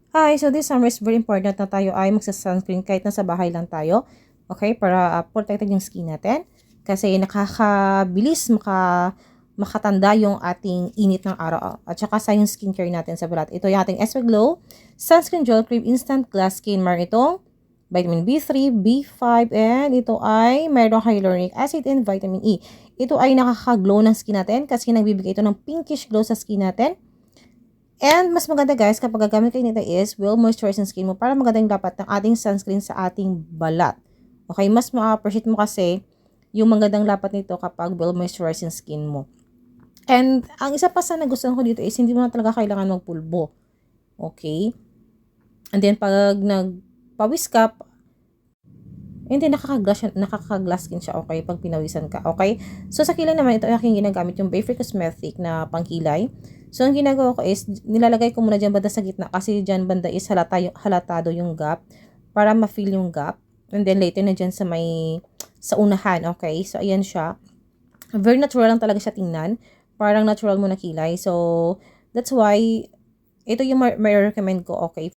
Hi, so this summer is very important na tayo ay magsa-sunscreen kahit nasa bahay lang tayo. Okay, para protected yung skin natin. Kasi nakakabilis makatanda yung ating init ng araw. At saka sa yung skincare natin sa balat. Ito yung ating SPF Glow Sunscreen Gel Cream Instant Glass Skin. Meron itong vitamin B3, B5, and ito ay mayroong hyaluronic acid and vitamin E. Ito ay nakaka-glow ng skin natin kasi nagbibigay ito ng pinkish glow sa skin natin. And mas maganda guys kapag gagamit kayo nito is will moisturize yung skin mo para maganda yung dapat ng ating sunscreen sa ating balat. Okay, mas ma-appreciate mo kasi yung magandang lapat nito kapag will moisturize yung skin mo. And ang isa pa sa nagustuhan ko dito is hindi mo na talaga kailangan magpulbo. Okay? And then pag nagpawis ka, hindi nakaka-glass skin siya, okay, pag pinawisan ka, okay? So, sa kilay naman, ito aking ginagamit, yung Bayfree Cosmetic na pangkilay. So, ang ginagawa ko is, nilalagay ko muna dyan banda sa gitna, kasi dyan banda is halatado yung gap, para ma-fill yung gap. And then, later na dyan sa unahan, okay? So, ayan siya. Very natural lang talaga siya tingnan. Parang natural mo na kilay. So, that's why, ito yung may recommend ko, okay,